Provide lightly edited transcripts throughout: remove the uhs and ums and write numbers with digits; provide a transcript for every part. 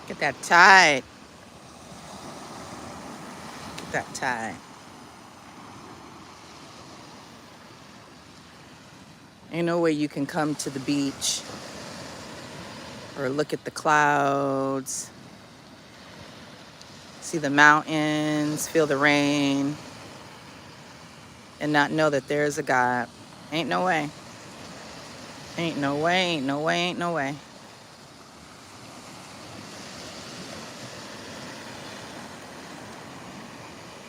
Get that tide. Get that tide. Ain't no way you can come to the beach or look at the clouds, see the mountains, feel the rain, and not know that there is a God. Ain't no way. Ain't no way, ain't no way, ain't no way.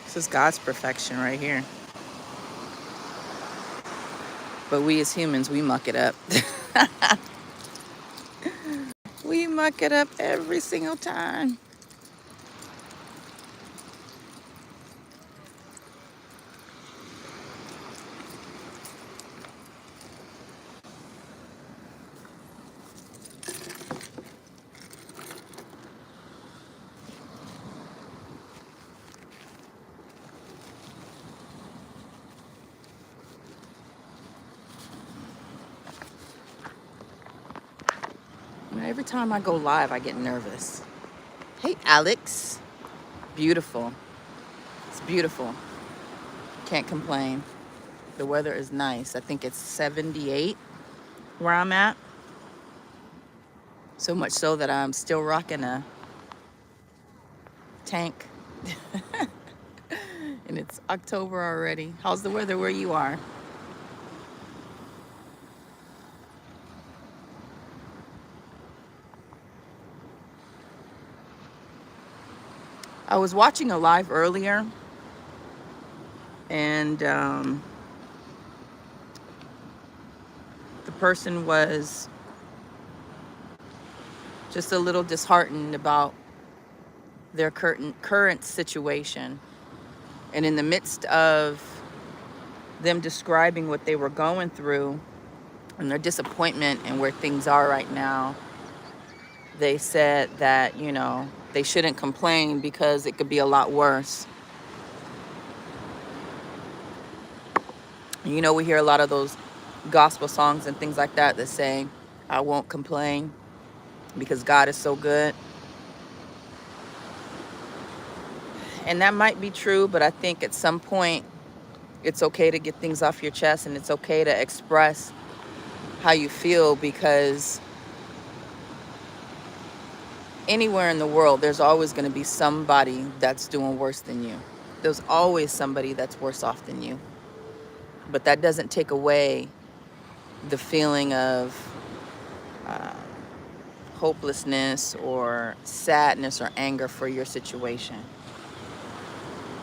This is God's perfection right here. But we as humans, we muck it up. We muck it up every single time. Every time I go live, I get nervous. Hey, Alex. Beautiful. It's beautiful. Can't complain. The weather is nice. I think it's 78 where I'm at. So much so that I'm still rocking a tank. And it's October already. How's the weather where you are? I was watching a live earlier, and the person was just a little disheartened about their current situation. And in the midst of them describing what they were going through and their disappointment and where things are right now, they said that, you know, they shouldn't complain because it could be a lot worse. You know, we hear a lot of those gospel songs and things like that that say, I won't complain because God is so good. And that might be true, but I think at some point it's okay to get things off your chest, and it's okay to express how you feel, because anywhere in the world, there's always going to be somebody that's doing worse than you. There's always somebody that's worse off than you. But that doesn't take away the feeling of hopelessness or sadness or anger for your situation.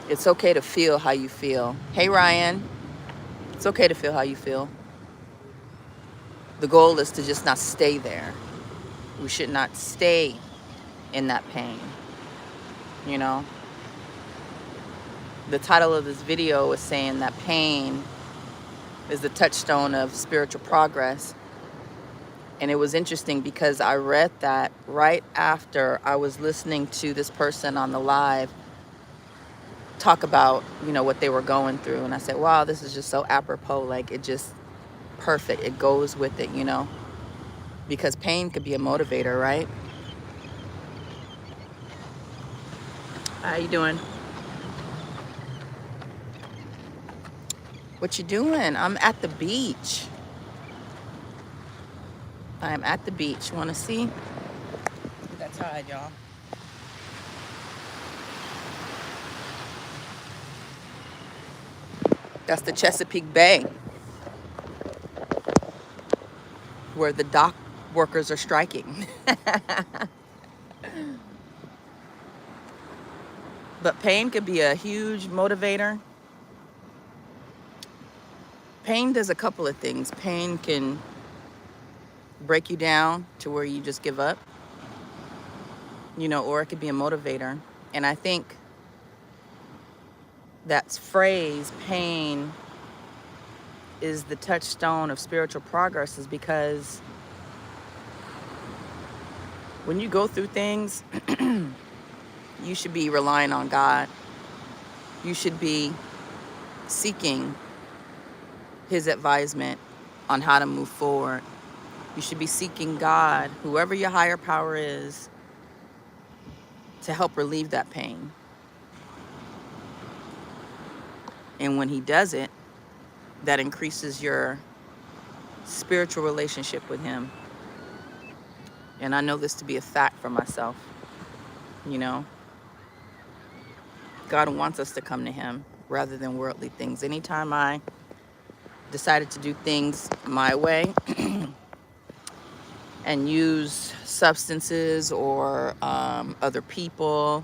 It's okay to feel how you feel. Hey, Ryan. It's okay to feel how you feel. The goal is to just not stay there. We should not stay in that pain. You know? The title of this video is saying that pain is the touchstone of spiritual progress. And it was interesting because I read that right after I was listening to this person on the live talk about, you know, what they were going through. And I said, wow, this is just so apropos. Like, it just perfect. It goes with it, you know, because pain could be a motivator, right? How you doing? What you doing? I'm at the beach. I am at the beach. Want to see? Look at that tide, y'all. That's the Chesapeake Bay, where the dock workers are striking. But pain could be a huge motivator. Pain does a couple of things. Pain can break you down to where you just give up, you know, or it could be a motivator. And I think that phrase, pain is the touchstone of spiritual progress, is because when you go through things, you should be relying on God. You should be seeking His advisement on how to move forward. You should be seeking God, whoever your higher power is, to help relieve that pain. And when he does it, that increases your spiritual relationship with him. And I know this to be a fact for myself. You know, God wants us to come to him rather than worldly things. Anytime I decided to do things my way and use substances or other people,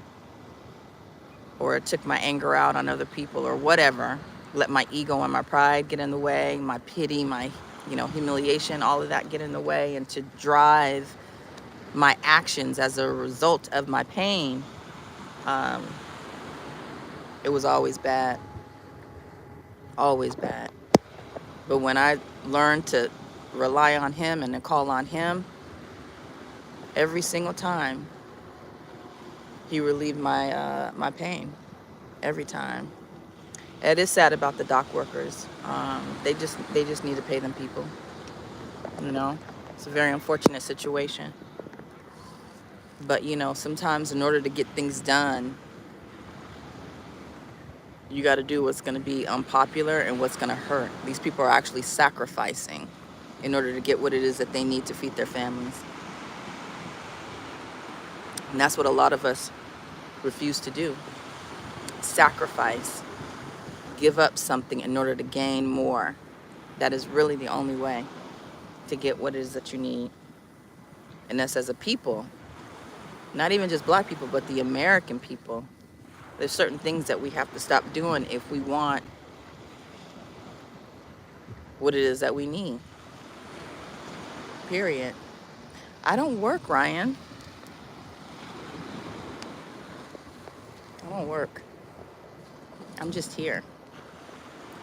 or it took my anger out on other people or whatever, let my ego and my pride get in the way, my pity, my humiliation, all of that get in the way, and to drive my actions as a result of my pain, it was always bad. Always bad. But when I learned to rely on him and to call on him, every single time he relieved my pain. Every time. It is sad about the dock workers. They just need to pay them people. It's a very unfortunate situation. But sometimes in order to get things done, you got to do what's going to be unpopular and what's going to hurt. These people are actually sacrificing in order to get what it is that they need to feed their families. And that's what a lot of us refuse to do. Sacrifice. Give up something in order to gain more. That is really the only way to get what it is that you need. And that's as a people. Not even just black people, but the American people. There's certain things that we have to stop doing if we want what it is that we need. Period. I don't work, Ryan. I don't work. I'm just here.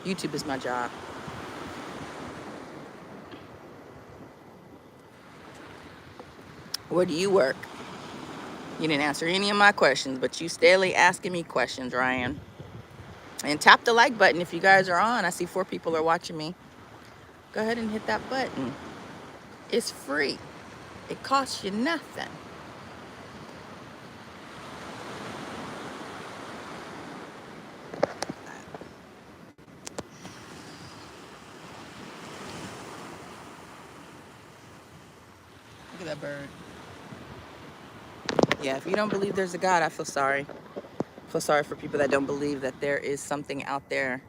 YouTube is my job. Where do you work? You didn't answer any of my questions, but you steadily asking me questions, Ryan. And tap the like button if you guys are on. I see 4 people are watching me. Go ahead and hit that button. It's free. It costs you nothing. Look at that bird. Yeah, if you don't believe there's a God, I feel sorry. I feel sorry for people that don't believe that there is something out there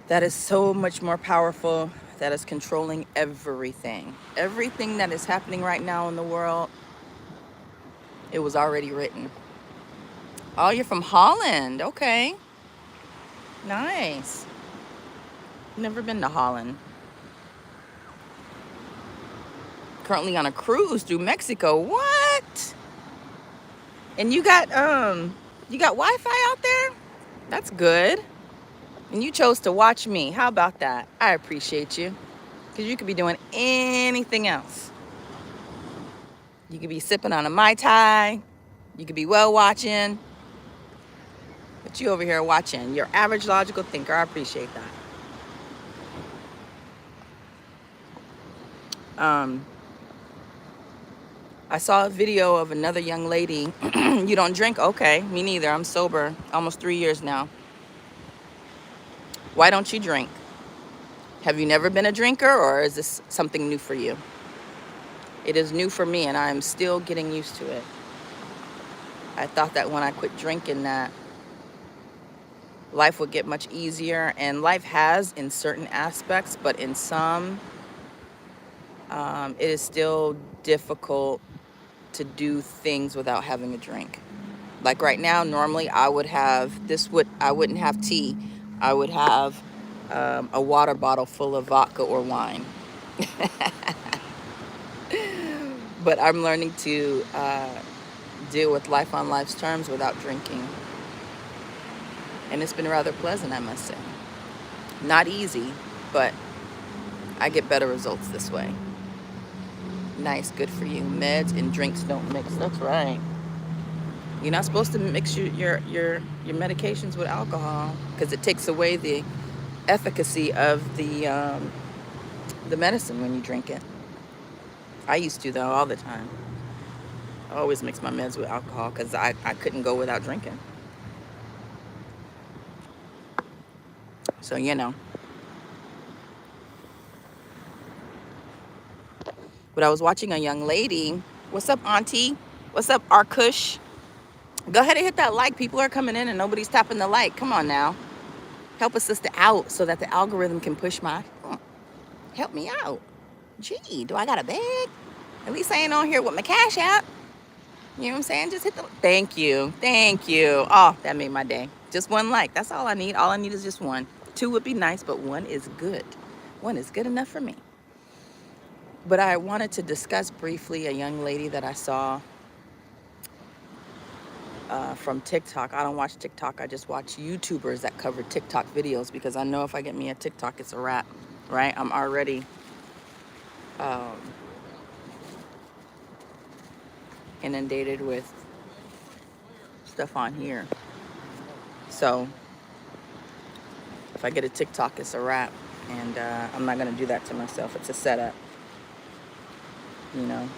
that is so much more powerful, that is controlling everything. Everything that is happening right now in the world, it was already written. Oh, you're from Holland. Okay. Nice. Never been to Holland. Currently on a cruise through Mexico. What? And you got Wi-Fi out there? That's good. And you chose to watch me. How about that? I appreciate you. Because you could be doing anything else. You could be sipping on a Mai Tai. You could be well watching. But you over here watching. You're average logical thinker. I appreciate that. I saw a video of another young lady. You don't drink? Okay, me neither. I'm sober almost 3 years now. Why don't you drink? Have you never been a drinker, or is this something new for you? It is new for me, and I am still getting used to it. I thought that when I quit drinking that life would get much easier, and life has in certain aspects, but in some, it is still difficult to do things without having a drink. Like right now, normally I wouldn't have tea. I would have a water bottle full of vodka or wine. But I'm learning to deal with life on life's terms without drinking. And it's been rather pleasant, I must say. Not easy, but I get better results this way. Nice, good for you. Meds and drinks don't mix. That's right. You're not supposed to mix your medications with alcohol, because it takes away the efficacy of the medicine when you drink it. I used to, though, all the time. I always mix my meds with alcohol because I couldn't go without drinking. So, you know. But I was watching a young lady. What's up, Auntie? What's up, Arkush? Go ahead and hit that like. People are coming in and nobody's tapping the like. Come on now. Help a sister out so that the algorithm can push my... Help me out. Gee, do I got a bag? At least I ain't on here with my cash app. You know what I'm saying? Just hit the... Thank you. Thank you. Oh, that made my day. Just one like. That's all I need. All I need is just one. 2 would be nice, but 1 is good. 1 is good enough for me. But I wanted to discuss briefly a young lady that I saw from TikTok. I don't watch TikTok. I just watch YouTubers that cover TikTok videos because I know if I get me a TikTok, it's a wrap, right? I'm already inundated with stuff on here. So if I get a TikTok, it's a wrap. And I'm not going to do that to myself. It's a setup, you know.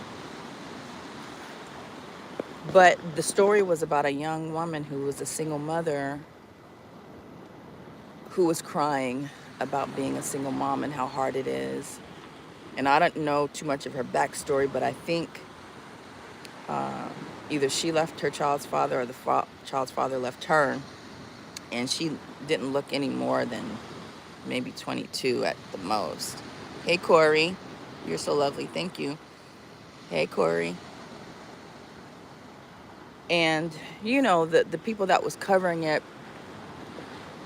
But the story was about a young woman who was a single mother who was crying about being a single mom and how hard it is. And I don't know too much of her backstory, but I think either she left her child's father or the child's father left her. And she didn't look any more than maybe 22 at the most. Hey, Corey. You're so lovely. Thank you. Hey, Corey. And, you know, the people that was covering it,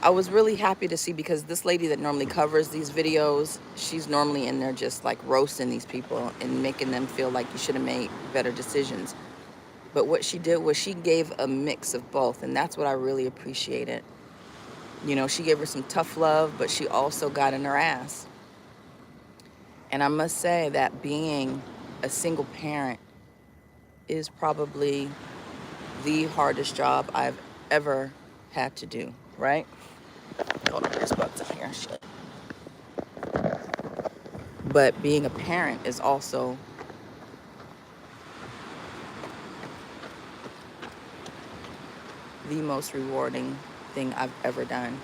I was really happy to see because this lady that normally covers these videos, she's normally in there just like roasting these people and making them feel like you should have made better decisions. But what she did was she gave a mix of both, and that's what I really appreciated. You know, she gave her some tough love, but she also got in her ass. And I must say that being a single parent is probably the hardest job I've ever had to do, right? Hold on, there's bugs out here. Shit. But being a parent is also the most rewarding thing I've ever done.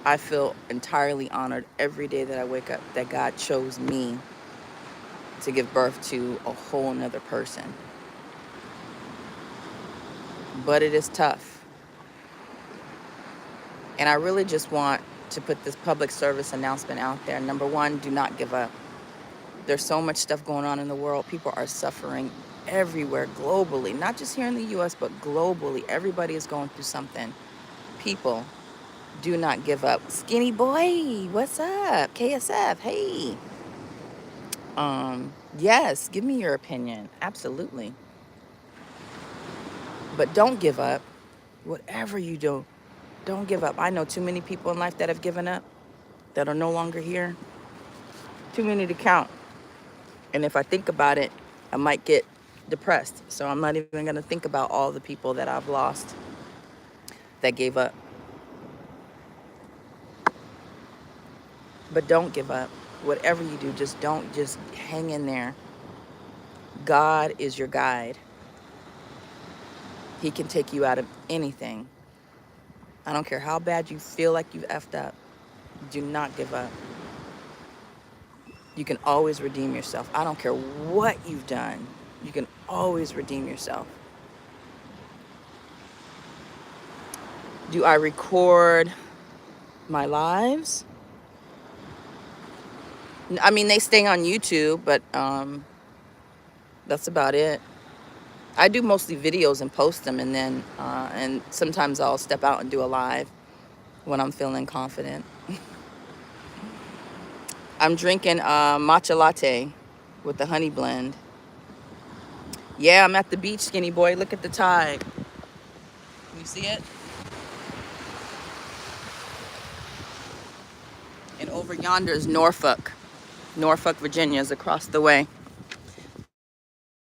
I feel entirely honored every day that I wake up that God chose me to give birth to a whole nother person. But it is tough. And I really just want to put this public service announcement out there. Number 1, do not give up. There's so much stuff going on in the world. People are suffering everywhere globally, not just here in the US, but globally. Everybody is going through something. People, do not give up. Skinny boy, what's up? KSF, hey. Yes, give me your opinion. Absolutely. But don't give up. Whatever you do, don't give up. I know too many people in life that have given up, that are no longer here. Too many to count. And if I think about it, I might get depressed. So I'm not even going to think about all the people that I've lost that gave up. But don't give up. Whatever you do, just hang in there. God is your guide. He can take you out of anything. I don't care how bad you feel like you've effed up. Do not give up. You can always redeem yourself. I don't care what you've done. You can always redeem yourself. Do I record my lives? I mean, they stay on YouTube, but that's about it. I do mostly videos and post them, and then and sometimes I'll step out and do a live when I'm feeling confident. I'm drinking matcha latte with the honey blend. Yeah, I'm at the beach, skinny boy. Look at the tide. Can you see it? And over yonder is Norfolk. Norfolk, Virginia is across the way.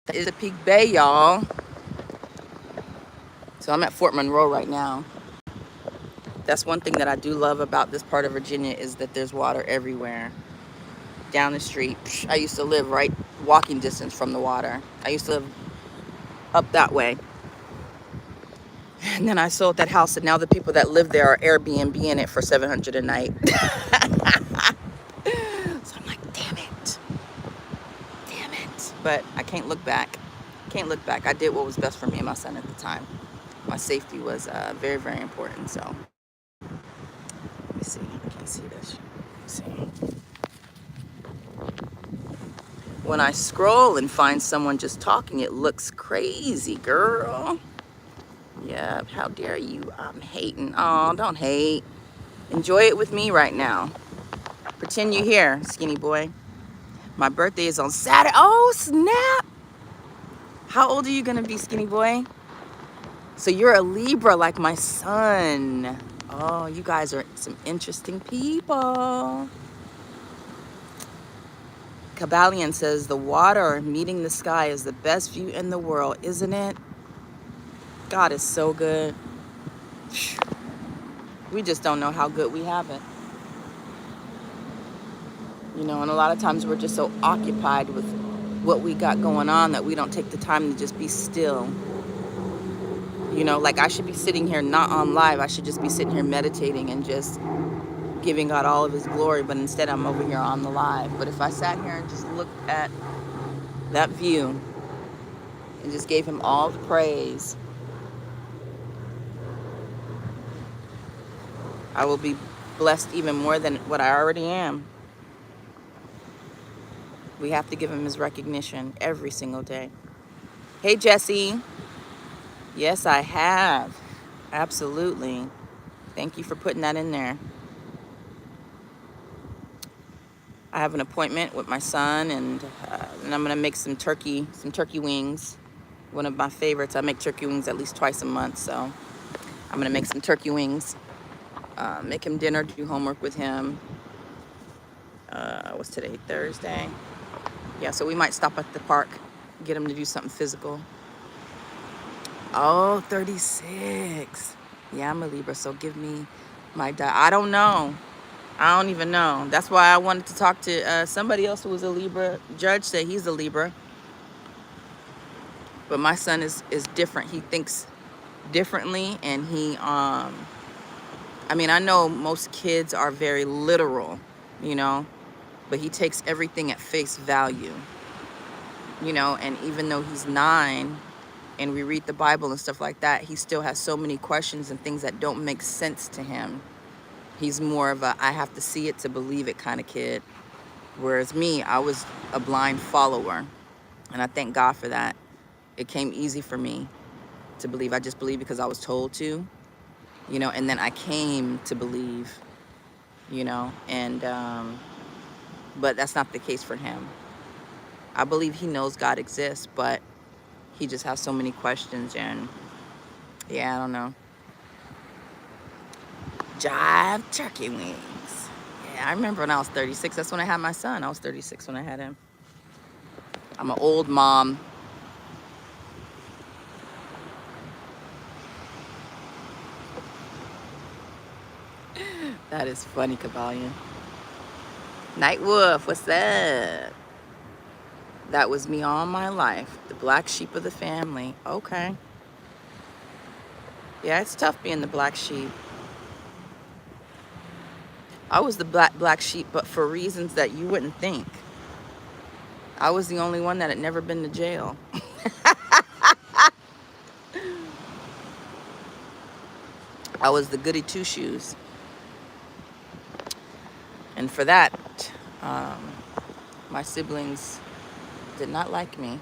That is a Peak Bay, y'all. So I'm at Fort Monroe right now. That's one thing that I do love about this part of Virginia is that there's water everywhere. Down the street. I used to live right walking distance from the water. I used to live up that way. And then I sold that house, and now the people that live there are Airbnb in it for $700 a night. So I'm like, damn it. Damn it. But I can't look back. Can't look back. I did what was best for me and my son at the time. My safety was very, very important. So let me see. I can't see this. Let's see. When I scroll and find someone just talking, it looks crazy, girl. Yeah, how dare you? I'm hating. Oh, don't hate. Enjoy it with me right now. Pretend you're here, skinny boy. My birthday is on Saturday. Oh, snap. How old are you going to be, skinny boy? So you're a Libra like my son. Oh, you guys are some interesting people. Kabbalion says the water meeting the sky is the best view in the world, isn't it? God is so good. We just don't know how good we have it. You know, and a lot of times we're just so occupied with what we got going on that we don't take the time to just be still. You know, like I should be sitting here not on live. I should just be sitting here meditating and just giving God all of his glory. But instead I'm over here on the live. But if I sat here and just looked at that view and just gave him all the praise, I will be blessed even more than what I already am. We have to give him his recognition every single day. Hey, Jesse. Yes, I have. Absolutely. Thank you for putting that in there. I have an appointment with my son, and I'm gonna make some turkey wings. One of my favorites. I make turkey wings at least twice a month, so I'm gonna make some turkey wings. Make him dinner, do homework with him. What's today? Thursday. Yeah, so we might stop at the park, get him to do something physical. Oh, 36. Yeah, I'm a Libra, so give me my I don't know. I don't even know. That's why I wanted to talk to somebody else who was a Libra. Judge said he's a Libra. But my son is different. He thinks differently, and he, I mean, I know most kids are very literal, you know, but he takes everything at face value, you know, and even though he's 9, and we read the Bible and stuff like that, he still has so many questions and things that don't make sense to him. He's more of a, I have to see it to believe it kind of kid. Whereas me, I was a blind follower. And I thank God for that. It came easy for me to believe. I just believed because I was told to, you know, and then I came to believe, you know, and, but that's not the case for him. I believe he knows God exists, but he just has so many questions, and yeah, I don't know. Jive turkey wings. Yeah, I remember when I was 36. That's when I had my son. I was 36 when I had him. I'm an old mom. That is funny, Kabbalion. Night Wolf, what's that? That was me all my life. The black sheep of the family. Okay. Yeah, it's tough being the black sheep. I was the black sheep, but for reasons that you wouldn't think. I was the only one that had never been to jail. I was the goody two-shoes. And for that, my siblings did not like me.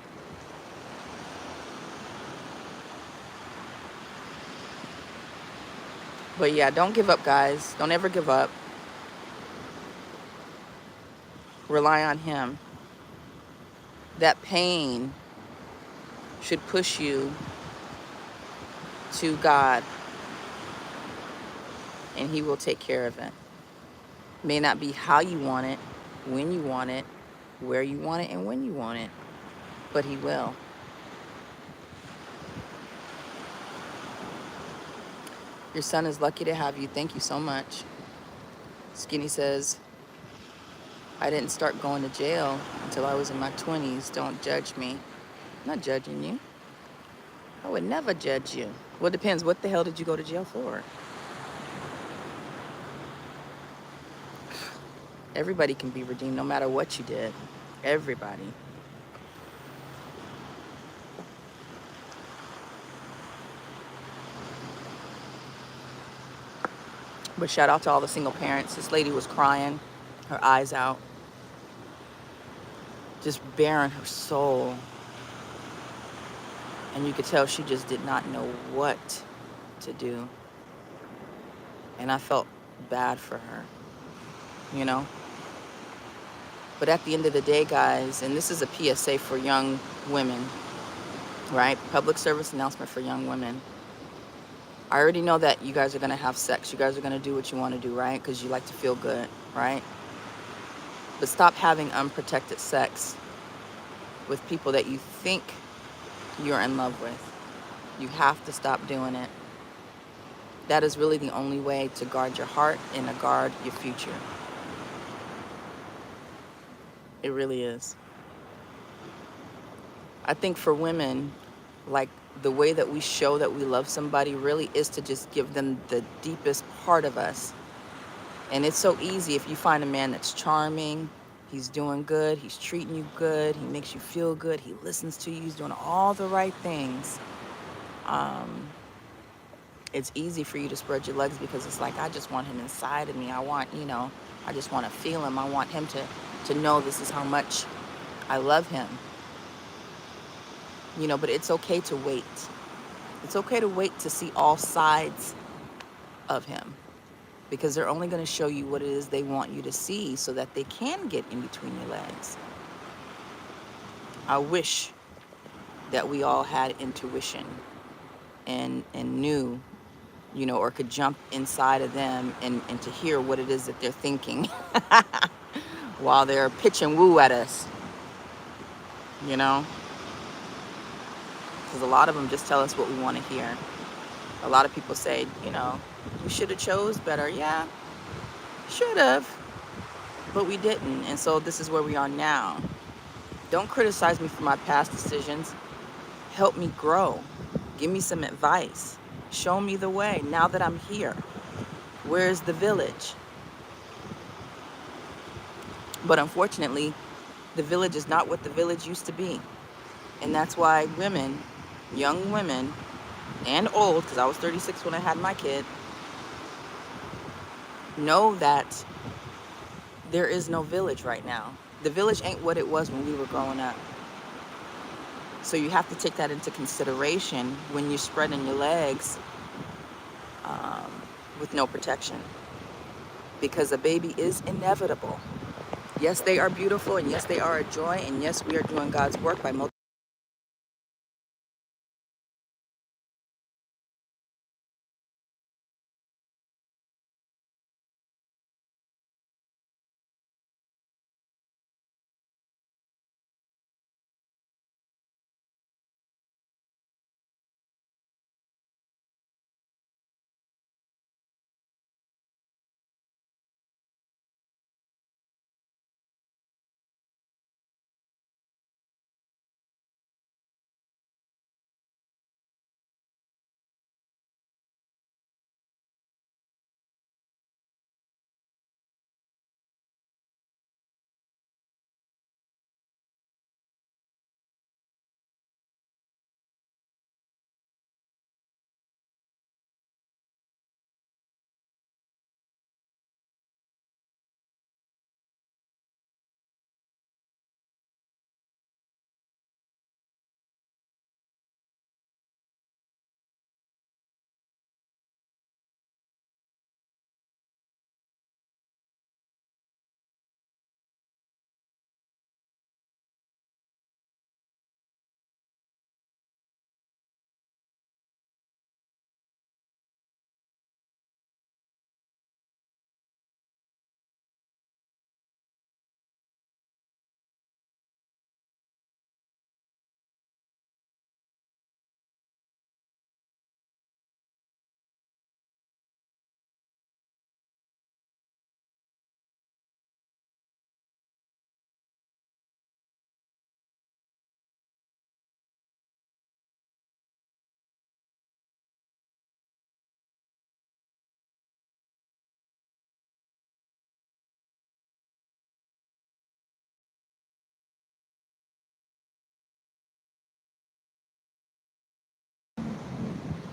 But yeah, don't give up, guys. Don't ever give up. Rely on him. That pain should push you to God, and he will take care of it. May not be how you want it, when you want it, where you want it, and when you want it, but he will. Your son is lucky to have you. Thank you so much. Skinny says, I didn't start going to jail until I was in my 20s. Don't judge me. I'm not judging you. I would never judge you. Well, it depends. What the hell did you go to jail for? Everybody can be redeemed no matter what you did. Everybody. But shout out to all the single parents. This lady was crying, her eyes out, just bearing her soul. And you could tell she just did not know what to do. And I felt bad for her, you know? But at the end of the day, guys, and this is a PSA for young women, right? Public service announcement for young women. I already know that you guys are going to have sex. You guys are going to do what you want to do, right? Because you like to feel good, right? But stop having unprotected sex with people that you think you're in love with. You have to stop doing it. That is really the only way to guard your heart and to guard your future. It really is. I think for women, like, the way that we show that we love somebody really is to just give them the deepest part of us. And it's so easy if you find a man that's charming, he's doing good, he's treating you good, he makes you feel good, he listens to you, he's doing all the right things. It's easy for you to spread your legs because it's like, I just want him inside of me. I want, I just want to feel him. I want him to know this is how much I love him. But it's okay to wait. It's okay to wait to see all sides of him, because they're only going to show you what it is they want you to see so that they can get in between your legs. I wish that we all had intuition and knew, or could jump inside of them and to hear what it is that they're thinking while they're pitching woo at us, because a lot of them just tell us what we want to hear. A lot of people say, we should have chose better. Yeah, should have, but we didn't. And so this is where we are now. Don't criticize me for my past decisions. Help me grow. Give me some advice. Show me the way now that I'm here. Where's the village? But unfortunately, the village is not what the village used to be. And that's why women, young women, and old, because I was 36 when I had my kid, know that there is no village right now. The village ain't what it was when we were growing up. So you have to take that into consideration when you're spreading your legs with no protection. Because a baby is inevitable. Yes, they are beautiful, and yes, they are a joy, and yes, we are doing God's work by multiplying.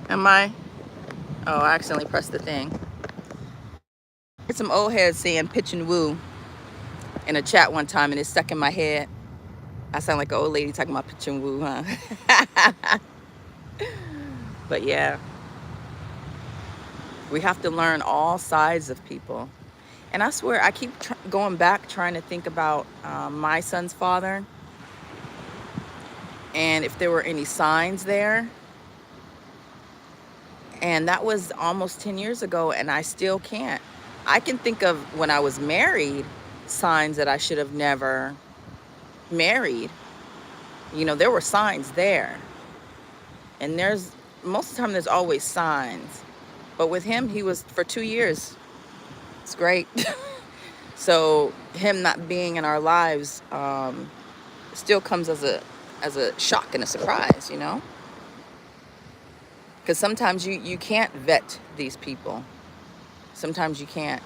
Am I? Oh, I accidentally pressed the thing. Heard some old heads saying pitch and woo in a chat one time, and it stuck in my head. I sound like an old lady talking about pitch and woo, huh? But yeah, we have to learn all sides of people. And I swear, I keep going back trying to think about my son's father and if there were any signs there. And that was almost 10 years ago, and I still can't. I can think of when I was married, signs that I should have never married. You know, there were signs there. And most of the time, there's always signs. But with him, he was for 2 years. It's great. So him not being in our lives still comes as a shock and a surprise, you know? Because sometimes you can't vet these people. Sometimes you can't.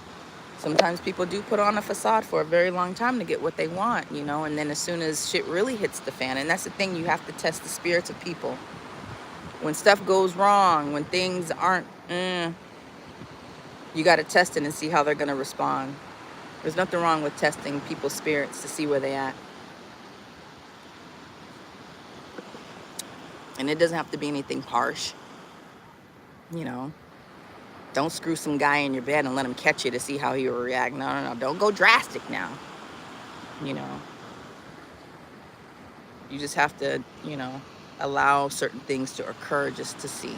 Sometimes people do put on a facade for a very long time to get what they want, you know, and then as soon as shit really hits the fan, and that's the thing, you have to test the spirits of people. When stuff goes wrong, when things aren't, you got to test it and see how they're going to respond. There's nothing wrong with testing people's spirits to see where they at. And it doesn't have to be anything harsh, you know. Don't screw some guy in your bed and let him catch you to see how he will react. No. Don't go drastic now. You know. You just have to, you know, allow certain things to occur just to see.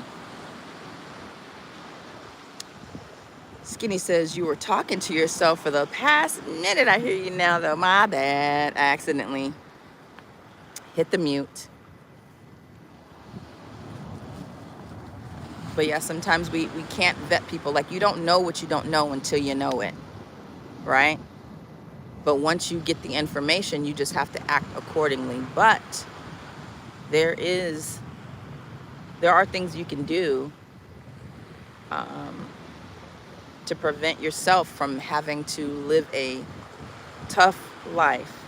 Skinny says, you were talking to yourself for the past minute. I hear you now, though. My bad. I accidentally hit the mute. But yeah, sometimes we can't vet people. Like, you don't know what you don't know until you know it, right? But once you get the information, you just have to act accordingly. But there are things you can do to prevent yourself from having to live a tough life.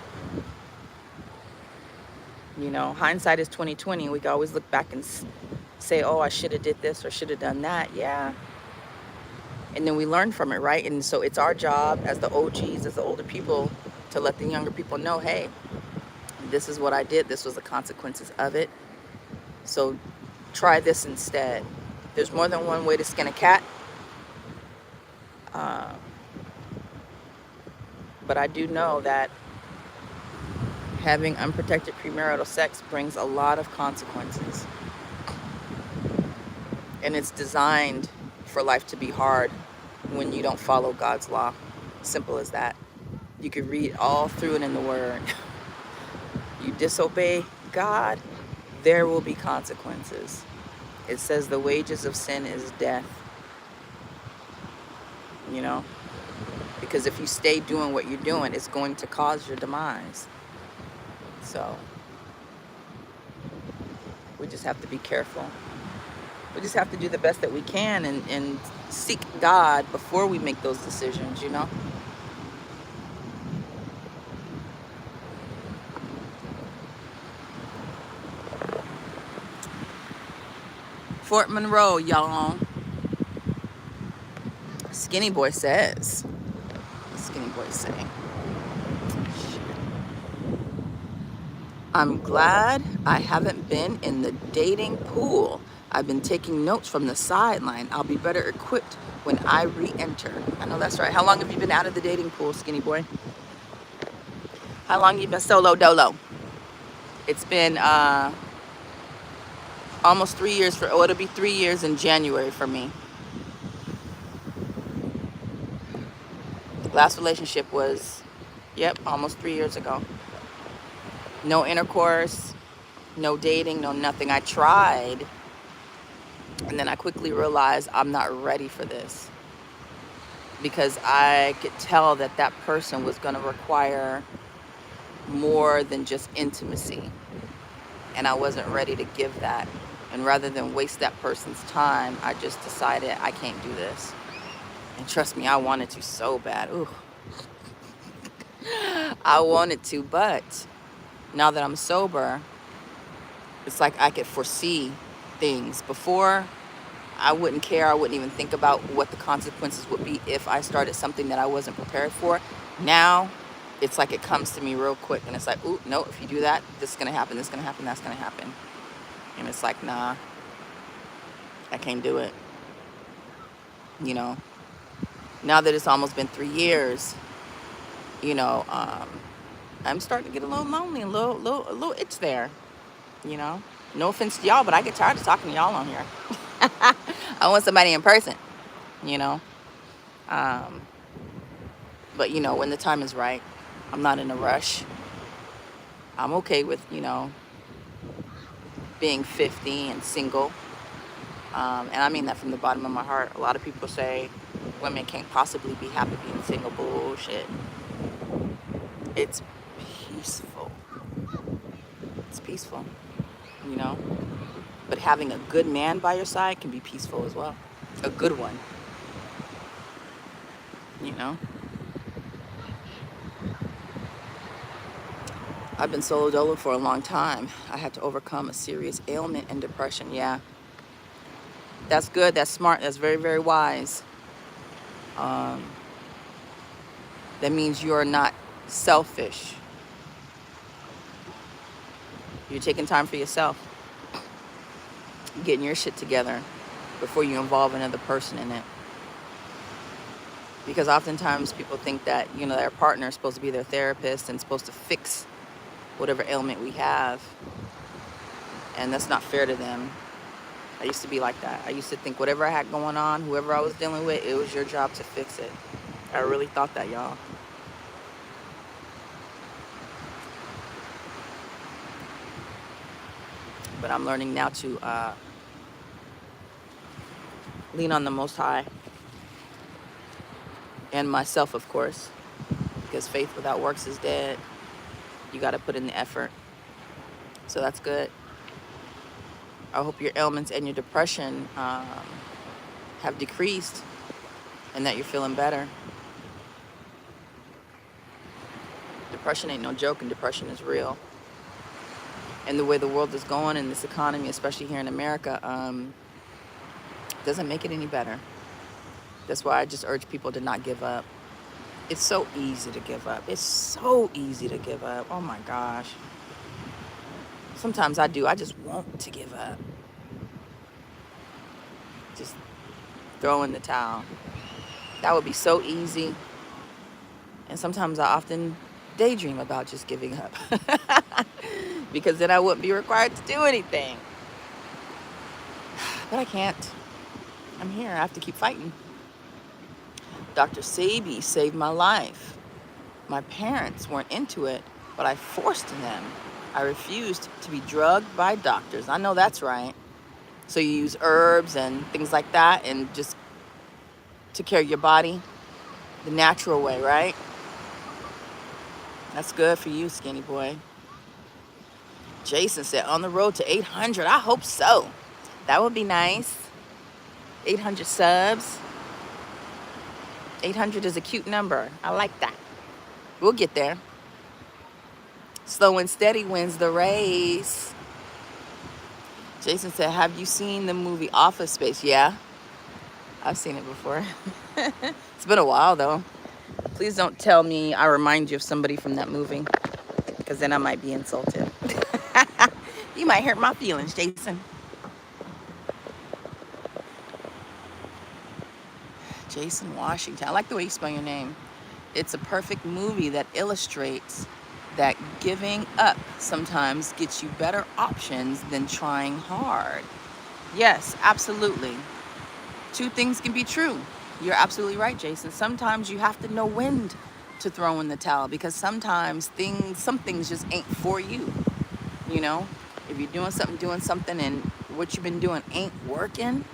You know, hindsight is 20/20. We can always look back and say, oh, I should have did this or should have done that. Yeah. And then we learn from it, right? And so it's our job as the OGs, as the older people, to let the younger people know, hey, this is what I did. This was the consequences of it. So try this instead. There's more than one way to skin a cat. But I do know that having unprotected premarital sex brings a lot of consequences. And it's designed for life to be hard when you don't follow God's law. Simple as that. You can read all through it in the Word. You disobey God, there will be consequences. It says the wages of sin is death. You know? Because if you stay doing what you're doing, it's going to cause your demise. So we just have to be careful. We just have to do the best that we can and seek God before we make those decisions, you know? Fort Monroe, y'all. Skinny Boy says. Skinny Boy saying. I'm glad I haven't been in the dating pool. I've been taking notes from the sideline. I'll be better equipped when I re-enter. I know that's right. How long have you been out of the dating pool, Skinny Boy? How long have you been solo dolo? It's been almost 3 years it'll be 3 years in January for me. Last relationship was, almost 3 years ago. No intercourse, no dating, no nothing. I tried, and then I quickly realized I'm not ready for this. Because I could tell that that person was going to require more than just intimacy. And I wasn't ready to give that. And rather than waste that person's time, I just decided I can't do this. And trust me, I wanted to so bad. Ooh. I wanted to, but now that I'm sober, it's like I could foresee things. Before, I wouldn't care. I wouldn't even think about what the consequences would be if I started something that I wasn't prepared for. Now, it's like it comes to me real quick, and it's like, ooh, no, if you do that, this is going to happen, this is going to happen, that's going to happen. And it's like, nah, I can't do it. You know, now that it's almost been 3 years, you know, I'm starting to get a little lonely, a little itch there, you know. No offense to y'all, but I get tired of talking to y'all on here. I want somebody in person, you know. Um, but, you know, when the time is right, I'm not in a rush. I'm okay with, you know, being 50 and single. And I mean that from the bottom of my heart. A lot of people say women can't possibly be happy being single. Bullshit. It's peaceful. It's peaceful, you know. But having a good man by your side can be peaceful as well. A good one, you know. I've been solo dolo for a long time. I had to overcome a serious ailment and depression. Yeah, that's good. That's smart. That's very, very wise. Um, that means you're not selfish. You're taking time for yourself, getting your shit together before you involve another person in it. Because oftentimes people think that, you know, their partner is supposed to be their therapist and supposed to fix whatever ailment we have. And that's not fair to them. I used to be like that. I used to think whatever I had going on, whoever I was dealing with, it was your job to fix it. I really thought that, y'all. But I'm learning now to lean on the Most High and myself, of course, because faith without works is dead. You got to put in the effort. So that's good. I hope your ailments and your depression have decreased and that you're feeling better. Depression ain't no joke, and depression is real. And the way the world is going in this economy, especially here in America, doesn't make it any better. That's why I just urge people to not give up. It's so easy to give up. It's so easy to give up. Oh my gosh. Sometimes I do. I just want to give up. Just throw in the towel. That would be so easy. And sometimes I often daydream about just giving up. Because then I wouldn't be required to do anything. But I can't. I'm here. I have to keep fighting. Dr. Sebi saved my life. My parents weren't into it, but I forced them. I refused to be drugged by doctors. I know that's right. So you use herbs and things like that and just to care of your body the natural way, right? That's good for you, skinny boy. Jason said, on the road to 800. I hope so. That would be nice. 800 subs. 800 is a cute number. I like that. We'll get there. Slow and steady wins the race. Jason said, have you seen the movie Office Space? Yeah, I've seen it before. It's been a while, though. Please don't tell me I remind you of somebody from that movie, because then I might be insulted. You might hurt my feelings, Jason. Jason Washington. I like the way you spell your name. It's a perfect movie that illustrates that giving up sometimes gets you better options than trying hard. Yes, absolutely. Two things can be true. You're absolutely right, Jason. Sometimes you have to know when to throw in the towel, because sometimes some things just ain't for you. You know, if you're doing something and what you've been doing ain't working,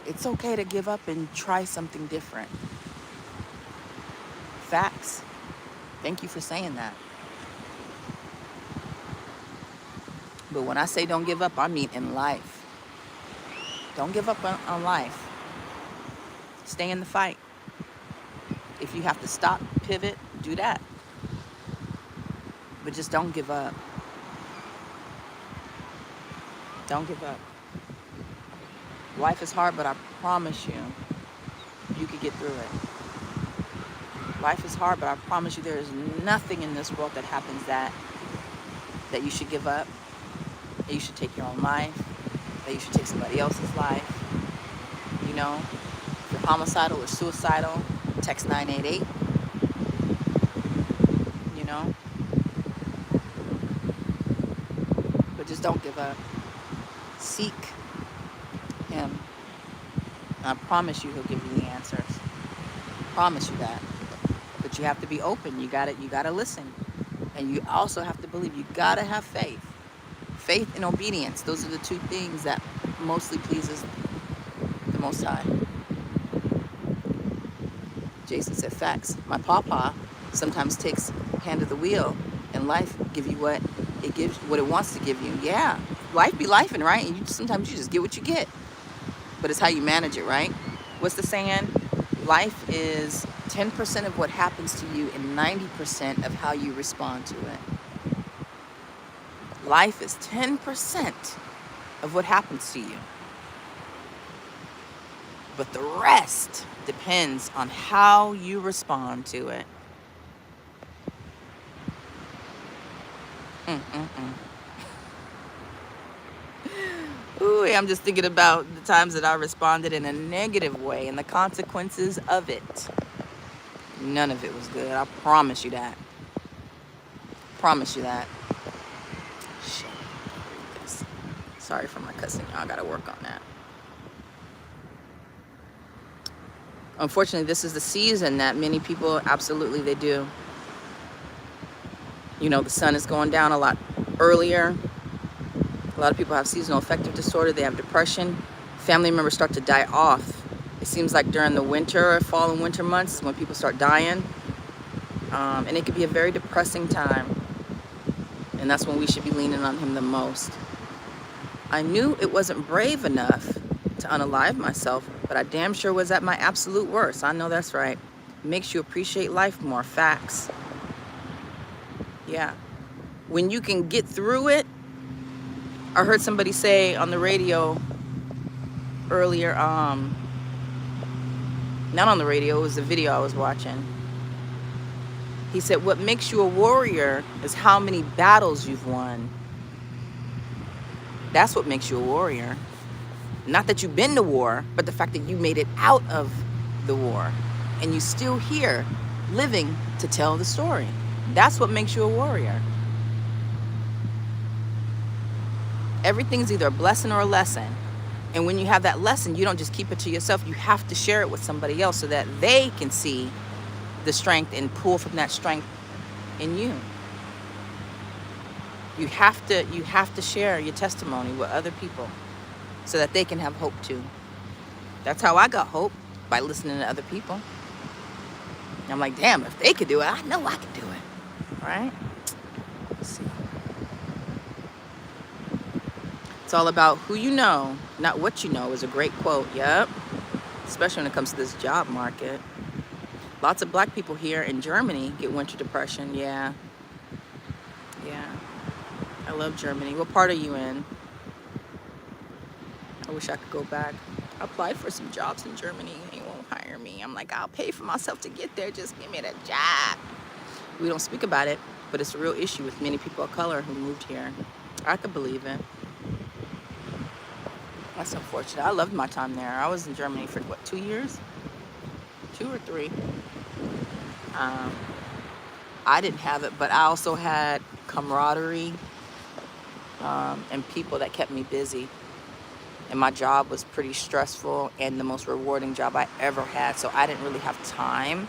it's okay to give up and try something different. Facts. Thank you for saying that. But when I say don't give up, I mean in life. Don't give up on life. Stay in the fight. If you have to stop, pivot, do that. But just don't give up. Don't give up. Life is hard, but I promise you, you could get through it. Life is hard, but I promise you there is nothing in this world that happens that you should give up, that you should take your own life, that you should take somebody else's life. You know, if you're homicidal or suicidal, text 988. You know, but just don't give up. Seek him. And I promise you he'll give you the answers. I promise you that. But you have to be open. You gotta listen. And you also have to believe. You gotta have faith. Faith and obedience. Those are the two things that mostly pleases the Most High. Jason said, facts. My papa sometimes takes hand of the wheel, and life give you what it gives, what it wants to give you. Yeah, life be lifing, right? And sometimes you just get what you get. But it's how you manage it, right? What's the saying? Life is 10% of what happens to you and 90% of how you respond to it. Life is 10% of what happens to you. But the rest depends on how you respond to it. Ooh, I'm just thinking about the times that I responded in a negative way and the consequences of it. None of it was good. I promise you that. Promise you that. Shit. Read this. Sorry for my cussing, y'all. I gotta work on that. Unfortunately, this is the season that many people, absolutely, they do. You know, the sun is going down a lot earlier. A lot of people have seasonal affective disorder. They have depression. Family members start to die off. It seems like during the winter, fall and winter months, when people start dying. And it could be a very depressing time. And that's when we should be leaning on him the most. I knew it wasn't brave enough to unalive myself, but I damn sure was at my absolute worst. I know that's right. It makes you appreciate life more. Facts. Yeah. When you can get through it, I heard somebody say on the radio earlier, not on the radio, it was a video I was watching. He said, what makes you a warrior is how many battles you've won. That's what makes you a warrior. Not that you've been to war, but the fact that you made it out of the war. And you're still here, living to tell the story. That's what makes you a warrior. Everything's either a blessing or a lesson. And when you have that lesson, you don't just keep it to yourself. You have to share it with somebody else so that they can see the strength and pull from that strength in you. You have to share your testimony with other people so that they can have hope too. That's how I got hope, by listening to other people. And I'm like, damn, if they could do it, I know I can do it. Right? Let's see. It's all about who you know, not what you know, is a great quote. Yep. Especially when it comes to this job market. Lots of black people here in Germany get winter depression. Yeah. Yeah. I love Germany. What part are you in? I wish I could go back. I applied for some jobs in Germany. They won't hire me. I'm like, I'll pay for myself to get there. Just give me the job. We don't speak about it, but it's a real issue with many people of color who moved here. I could believe it. That's unfortunate. I loved my time there. I was in Germany for, 2 years? 2 or 3. I didn't have it, but I also had camaraderie and people that kept me busy. And my job was pretty stressful and the most rewarding job I ever had. So I didn't really have time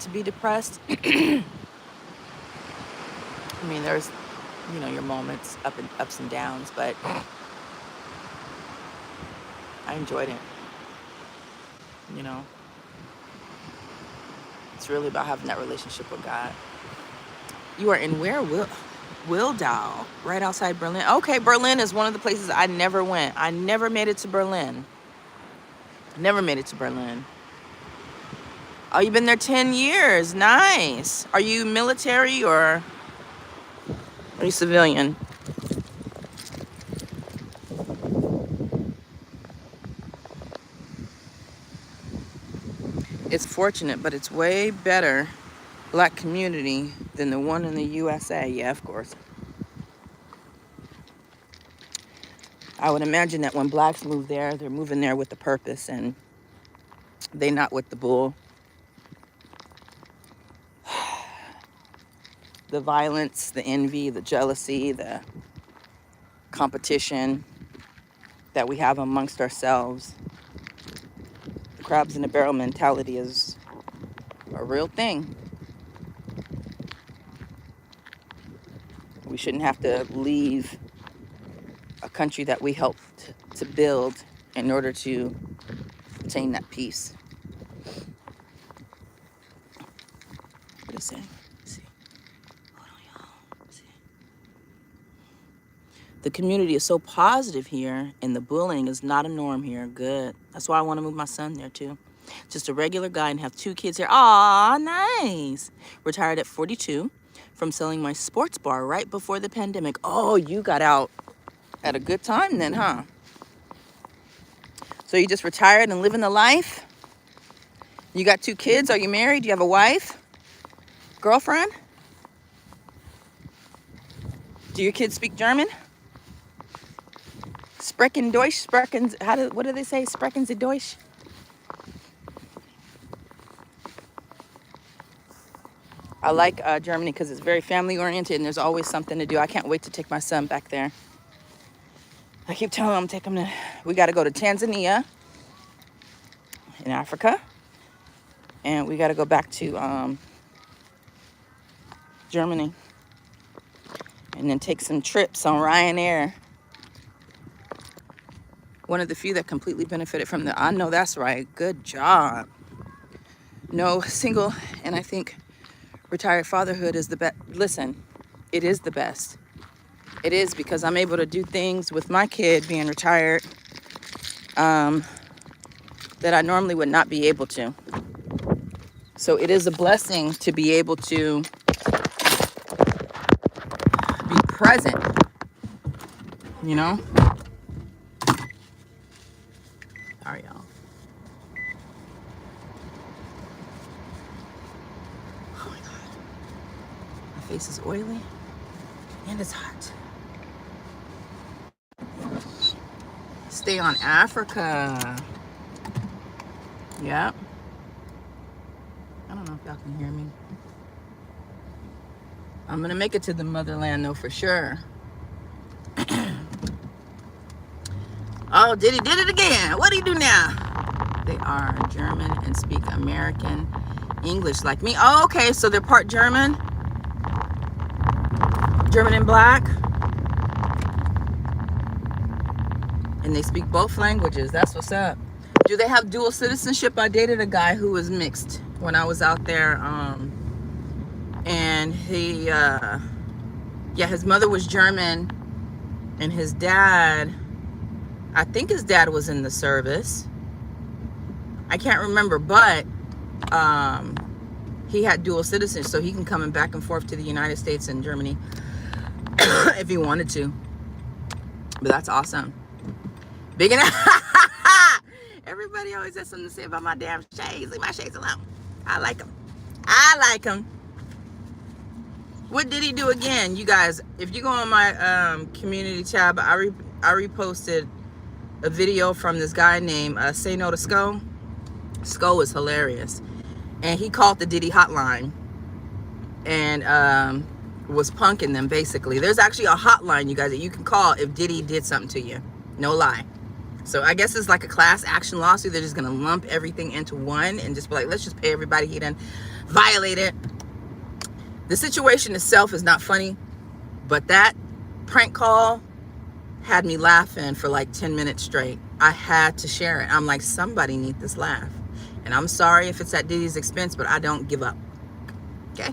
to be depressed. I mean, there's, your moments, ups and downs, but I enjoyed it. It's really about having that relationship with God. You are in where? Wildau, right outside Berlin. Okay, Berlin is one of the places I never went. I never made it to Berlin. Never made it to Berlin. Oh, you've been there 10 years. Nice. Are you military or are you civilian? It's fortunate, but it's way better black community than the one in the USA. Yeah, of course. I would imagine that when blacks move there, they're moving there with the purpose, and they not with the bull. The violence, the envy, the jealousy, the competition that we have amongst ourselves. The crabs in the barrel mentality is a real thing. We shouldn't have to leave a country that we helped to build in order to attain that peace. What is it? Let's see. Hold on, y'all. Let's see. The community is so positive here, and the bullying is not a norm here. Good. That's why I want to move my son there too. Just a regular guy and have 2 kids here. Aw, nice. Retired at 42 from selling my sports bar right before the pandemic. Oh, you got out at a good time then, huh? So you just retired and living the life? You got 2 kids? Are you married? Do you have a wife? Girlfriend? Do your kids speak German? Sprechen Deutsch? Sprechen, what do they say? Sprechen Sie Deutsch? I like Germany because it's very family oriented and there's always something to do. I can't wait to take my son back there. I keep telling him, we got to go to Tanzania in Africa. And we got to go back to Germany. And then take some trips on Ryanair. One of the few that completely benefited from I know that's right. Good job. No, single, and I think retired fatherhood is the best. Listen, it is the best. It is, because I'm able to do things with my kid being retired that I normally would not be able to. So it is a blessing to be able to be present, you know? Sorry, y'all. Oh my God. My face is oily and it's hot. Stay on Africa. Yep. I don't know if y'all can hear me. I'm gonna make it to the motherland though, for sure. Oh, Diddy did it again. What do you do now? They are German and speak American English like me. Oh, okay, so they're part German. German and black. And they speak both languages. That's what's up. Do they have dual citizenship? I dated a guy who was mixed when I was out there. And he, his mother was German. And his dad, I think his dad was in the service. I can't remember, but he had dual citizenship, so he can come back and forth to the United States and Germany if he wanted to. But that's awesome. Big enough. Everybody always has something to say about my damn shades. Leave my shades alone. I like them. I like them. What did he do again? You guys, if you go on my community tab, I reposted a video from this guy named Say No to Sko. Sko is hilarious. And he called the Diddy hotline and was punking them, basically. There's actually a hotline, you guys, that you can call if Diddy did something to you. No lie. So I guess it's like a class action lawsuit. They're just going to lump everything into one and just be like, let's just pay everybody he done violated. The situation itself is not funny, but that prank call had me laughing for like 10 minutes straight. I had to share it. I'm like, somebody need this laugh. And I'm sorry if it's at Diddy's expense, but I don't give up. Okay?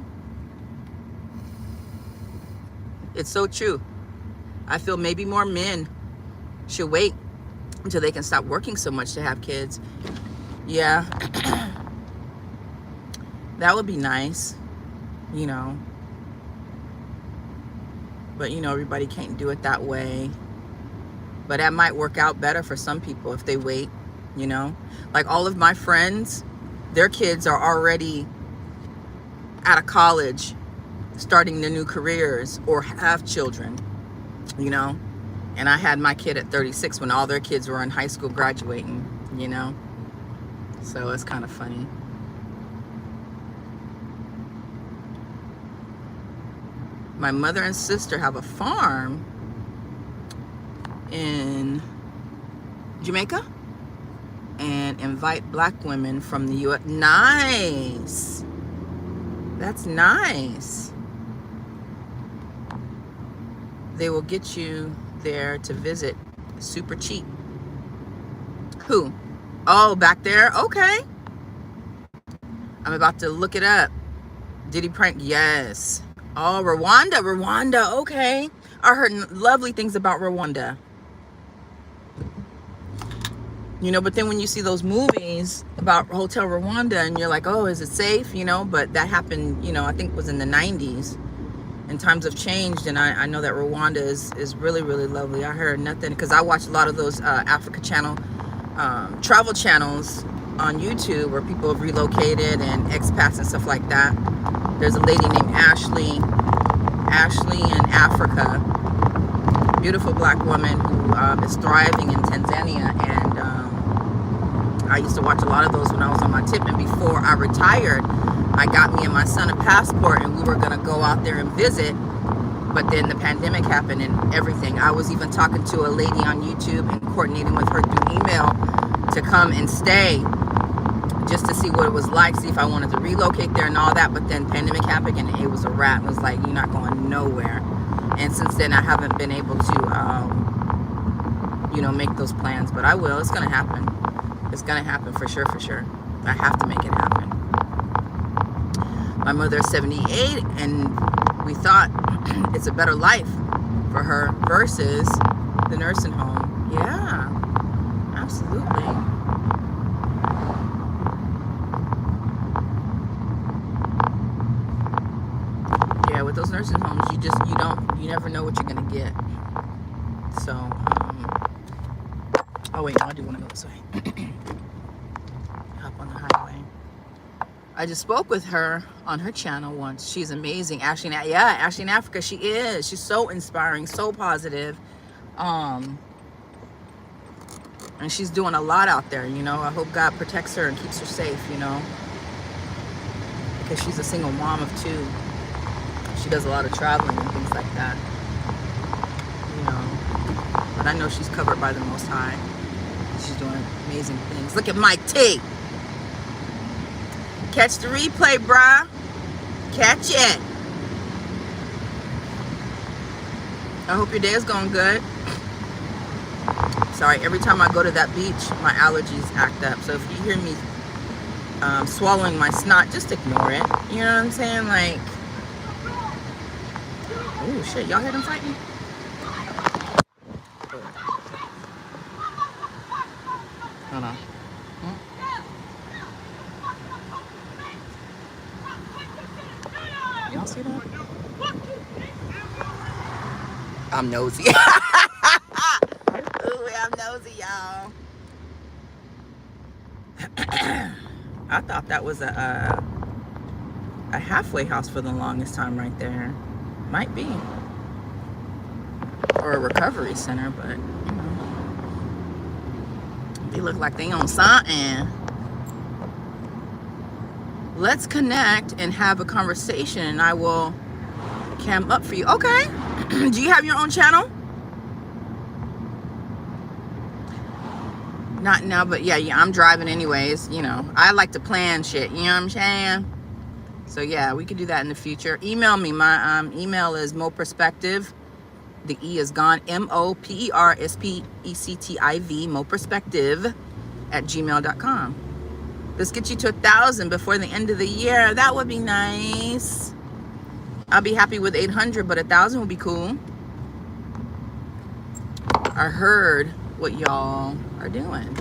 It's so true. I feel maybe more men should wait until they can stop working so much to have kids. Yeah. That would be nice, you know. But, you know, everybody can't do it that way. But that might work out better for some people if they wait, you know. Like all of my friends their kids are already out of college, starting their new careers, or have children, you know. And I had my kid at 36 when all their kids were in high school graduating, you know. So it's kind of funny. My mother and sister have a farm in Jamaica and invite black women from the U.S. Nice. That's nice. They will get you there to visit super cheap. Who? Oh, back there? Okay. I'm about to look it up. Did he prank? Yes. Oh, Rwanda. Okay. I heard lovely things about Rwanda. You know, but then when you see those movies about Hotel Rwanda and you're like, oh, is it safe? You know, but that happened, you know, I think it was in the 90s. And times have changed, and I know that Rwanda is really, really lovely. I heard nothing, because I watch a lot of those Africa channel, travel channels on YouTube where people have relocated and expats and stuff like that. There's a lady named Ashley in Africa, beautiful black woman who is thriving in Tanzania, and I used to watch a lot of those when I was on my tip, and before I retired, I got me and my son a passport, and we were going to go out there and visit, but then the pandemic happened and everything. I was even talking to a lady on YouTube and coordinating with her through email to come and stay just to see what it was like, see if I wanted to relocate there and all that, but then pandemic happened and it was a wrap. It was like, you're not going nowhere. And since then, I haven't been able to, you know, make those plans, but I will. It's going to happen. It's going to happen for sure, for sure. I have to make it happen. My mother is 78, and we thought it's a better life for her versus the nursing home. Yeah, absolutely. Yeah, with those nursing homes, you never know what you're gonna get. So, oh wait, no, I do want to go this way. Hop on the highway. I just spoke with her on her channel once. She's amazing. Ashley in Africa. She is. She's so inspiring, so positive. And she's doing a lot out there, you know. I hope God protects her and keeps her safe, you know. Because she's a single mom of 2. She does a lot of traveling and things like that. You know. But I know she's covered by the Most High. She's doing amazing things. Look at Mike T. Catch the replay, bruh. Catch it. I hope your day is going good. Sorry, every time I go to that beach, my allergies act up. So if you hear me swallowing my snot, just ignore it. You know what I'm saying? Like, oh shit, y'all hear them fighting? Hold on. Y'all see that? I'm nosy. Ooh, I'm nosy, y'all. I thought that was a halfway house for the longest time right there. Might be. Or a recovery center, but, you know. They look like they on something. Let's connect and have a conversation, and I will cam up for you. Okay. Do you have your own channel? Not now, but yeah, I'm driving anyways. You know, I like to plan shit. You know what I'm saying? So yeah, we could do that in the future. Email me. My email is moperspective. The E is gone. MOPERSPECTIV. Moperspective @gmail.com. Let's get you to 1,000 before the end of the year. That would be nice. I'll be happy with 800, but 1,000 would be cool. I heard what y'all are doing.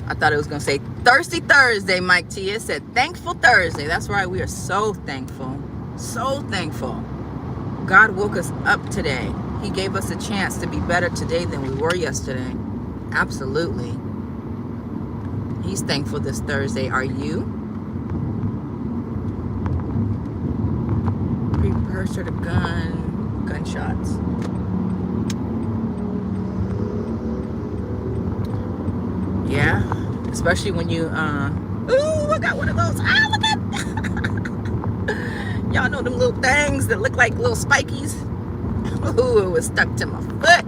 I thought it was gonna say Thirsty Thursday, Mike T. It said Thankful Thursday. That's right, we are so thankful. So thankful. God woke us up today. He gave us a chance to be better today than we were yesterday. Absolutely. He's thankful this Thursday. Are you? Precursor to gunshots. Yeah, especially when you, ooh, I got one of those. Ah, look at y'all know them little things that look like little spikies. Ooh, it was stuck to my foot.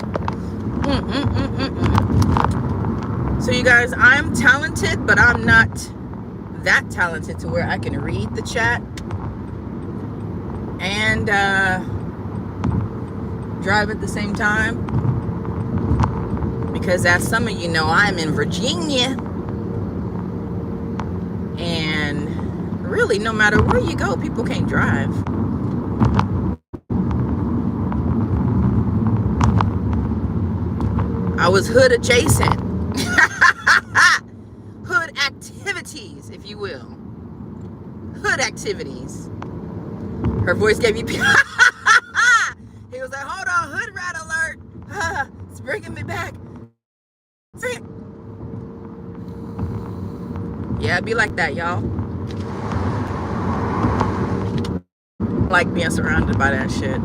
So you guys, I'm talented, but I'm not that talented to where I can read the chat and drive at the same time. Because as some of you know, I'm in Virginia. And really, no matter where you go, people can't drive. I was hood adjacent. Hood activities, if you will. Hood activities. Her voice gave you... He was like, hold on, hood rat alert. It's bringing me back. Yeah, it be like that, y'all. Like being surrounded by that shit.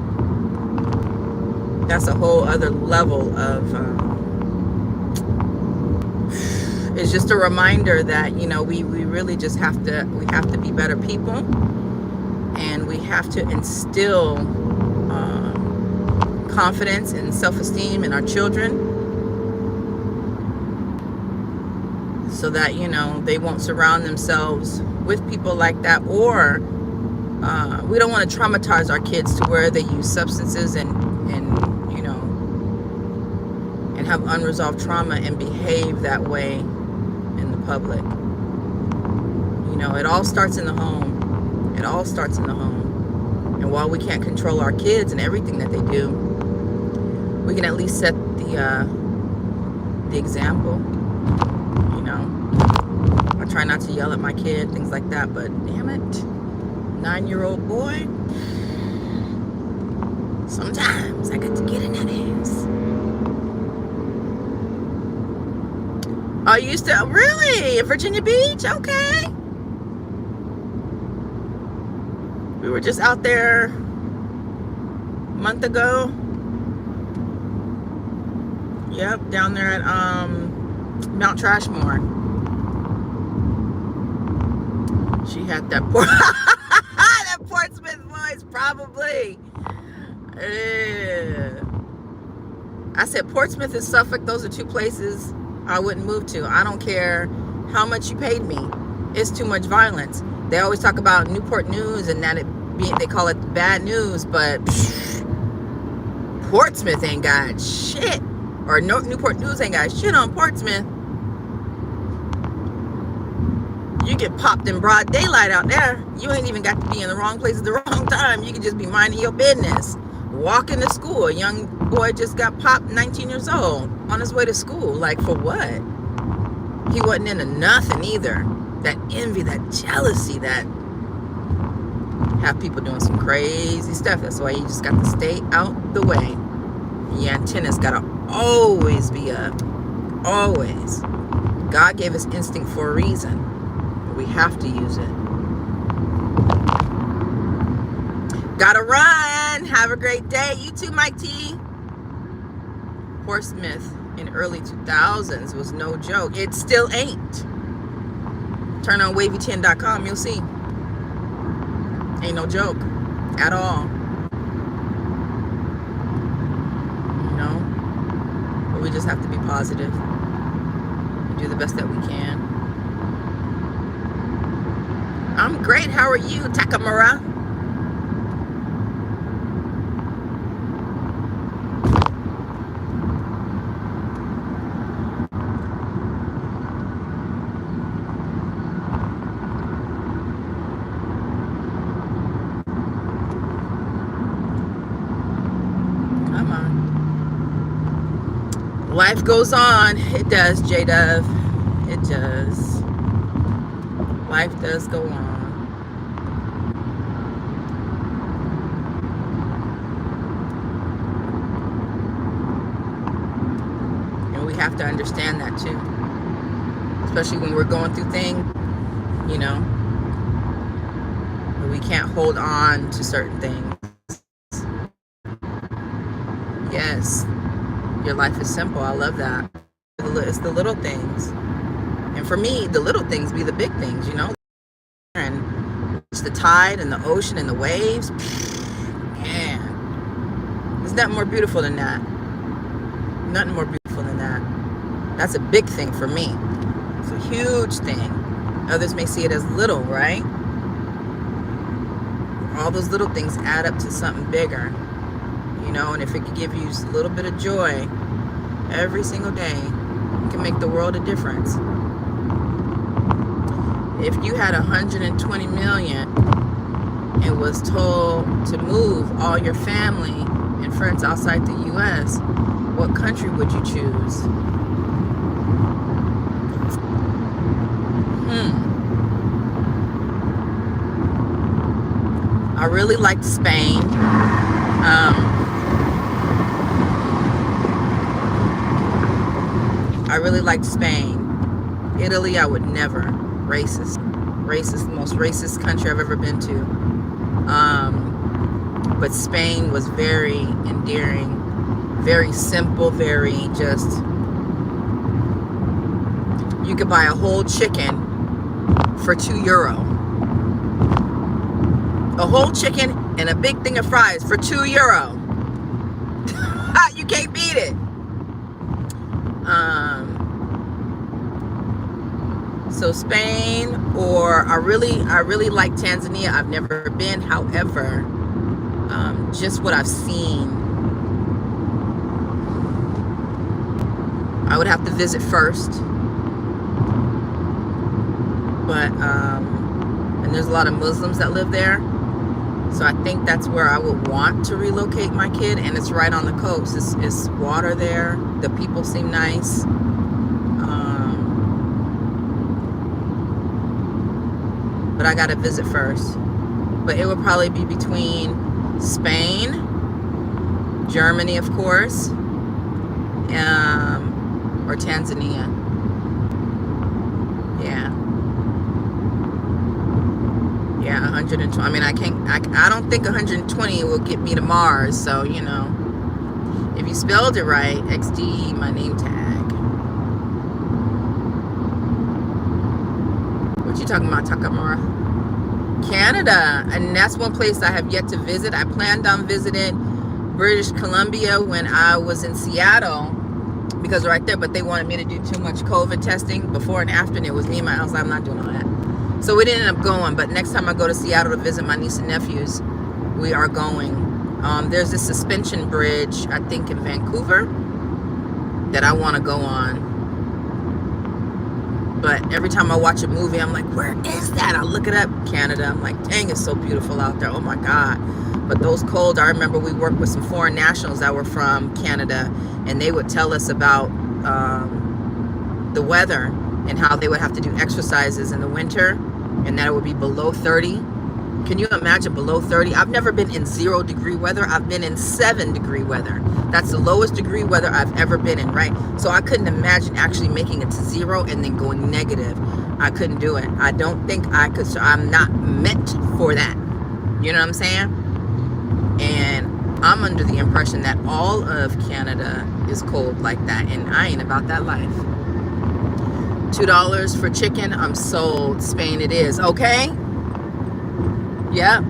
That's a whole other level of... it's just a reminder that, you know, we really just have to be better people, and we have to instill confidence and self-esteem in our children, so that, you know, they won't surround themselves with people like that. Or we don't want to traumatize our kids to where they use substances and you know, and have unresolved trauma and behave that way in the public. You know, it all starts in the home. It all starts in the home. And while we can't control our kids and everything that they do, we can at least set the example. You know, I try not to yell at my kid, things like that, but damn it, 9-year-old boy, sometimes I got to get in that ass. Oh, you used to, really? In Virginia Beach? Okay. We were just out there a month ago. Yep, down there at Mount Trashmore. She had that that Portsmouth voice, probably. I said Portsmouth and Suffolk, those are two places I wouldn't move to. I don't care how much you paid me. It's too much violence. They always talk about Newport News and that they call it bad news, but Portsmouth ain't got shit. Or Newport News ain't got shit on Portsmouth. You get popped in broad daylight out there. You ain't even got to be in the wrong place at the wrong time. You can just be minding your business. Walking to school. A young boy just got popped, 19 years old, on his way to school. Like, for what? He wasn't into nothing either. That envy, that jealousy, that have people doing some crazy stuff. That's why you just got to stay out the way. Your antennas gotta always be up. Always. God gave us instinct for a reason. We have to use it. Gotta run. Have a great day. You too, Mike T. Portsmouth in early 2000s was no joke. It still ain't. Turn on wavy10.com. You'll see. Ain't no joke at all. You know? But we just have to be positive and do the best that we can. I'm great. How are you, Takamura? Come on. Life goes on. It does, J-Dove. It does. Life does go on. And we have to understand that too. especially when we're going through things, you know, we can't hold on to certain things. Yes, your life is simple. I love that. It's the little things. And for me, the little things be the big things, you know. And it's the tide and the ocean and the waves. Man, there's nothing more beautiful than that. Nothing more beautiful than that. That's a big thing for me. It's a huge thing. Others may see it as little, right? All those little things add up to something bigger, you know. And if it could give you just a little bit of joy every single day, it can make the world a difference. If you had 120 million and was told to move all your family and friends outside the US, what country would you choose? I really liked Spain. I really liked Spain. Italy, I would never. Racist, the most racist country I've ever been to. But Spain was very endearing, very simple, very just, you could buy a whole chicken for €2. A whole chicken and a big thing of fries for €2. You can't beat it. So Spain, or I really like Tanzania. I've never been, however, just what I've seen, I would have to visit first. But and there's a lot of Muslims that live there, so I think that's where I would want to relocate my kid. And it's right on the coast. It's water there. The people seem nice. But I got to visit first. But it would probably be between Spain, Germany, of course, or Tanzania. Yeah. Yeah, 120. I mean, I don't think 120 will get me to Mars. So, you know, if you spelled it right, XD, my name tag. What you talking about, Takamura? Canada, and that's one place I have yet to visit. I planned on visiting British Columbia when I was in Seattle, because right there, but they wanted me to do too much COVID testing before and after, and it was me and my house. I'm not doing all that. So we didn't end up going, but next time I go to Seattle to visit my niece and nephews, we are going. There's this suspension bridge, I think in Vancouver, that I want to go on. But every time I watch a movie, I'm like, where is that? I look it up, Canada. I'm like, dang, it's so beautiful out there. Oh my God. But those cold, I remember we worked with some foreign nationals that were from Canada, and they would tell us about the weather and how they would have to do exercises in the winter, and that it would be below 30. Can you imagine below 30? I've never been in 0 degree weather. I've been in 7 degree weather. That's the lowest degree weather I've ever been in, right? So I couldn't imagine actually making it to 0 and then going negative. I couldn't do it. I don't think I could. So I'm not meant for that. You know what I'm saying? And I'm under the impression that all of Canada is cold like that, and I ain't about that life. $2 for chicken, I'm sold. Spain it is, okay? Yep.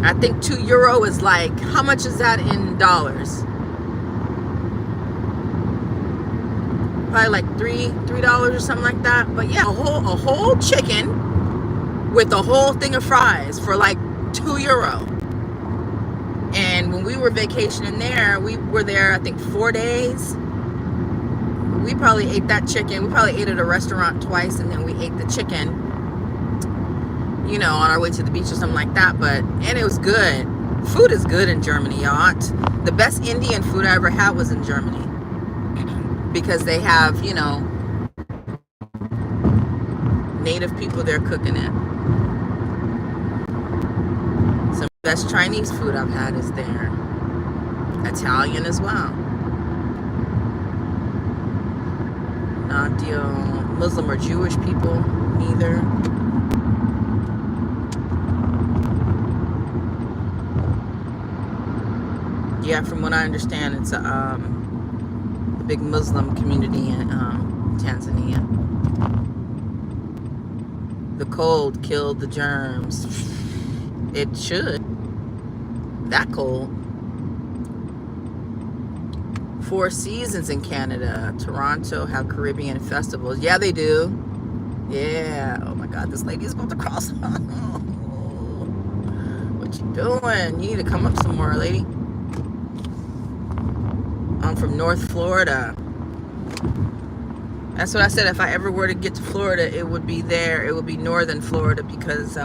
I think €2 is like, how much is that in dollars? Probably like $3 or something like that. But yeah, a whole chicken with a whole thing of fries for like €2. And when we were vacationing there, we were there, I think, 4 days. We probably ate that chicken. We probably ate at a restaurant twice, and then we ate the chicken, you know, on our way to the beach or something like that. And it was good. Food is good in Germany, y'all. The best Indian food I ever had was in Germany, because they have, you know, native people there cooking it. Some of the best Chinese food I've had is there. Italian as well. not deal Muslim or Jewish people, neither. Yeah, from what I understand, it's a big Muslim community in Tanzania. The cold killed the germs. It should. That cold. 4 seasons in Canada. Toronto have Caribbean festivals. Yeah, they do. Yeah. Oh my God, this lady is about to cross. What you doing? You need to come up some more, lady. I'm from North Florida. That's what I said. If I ever were to get to Florida, it would be there. It would be northern Florida because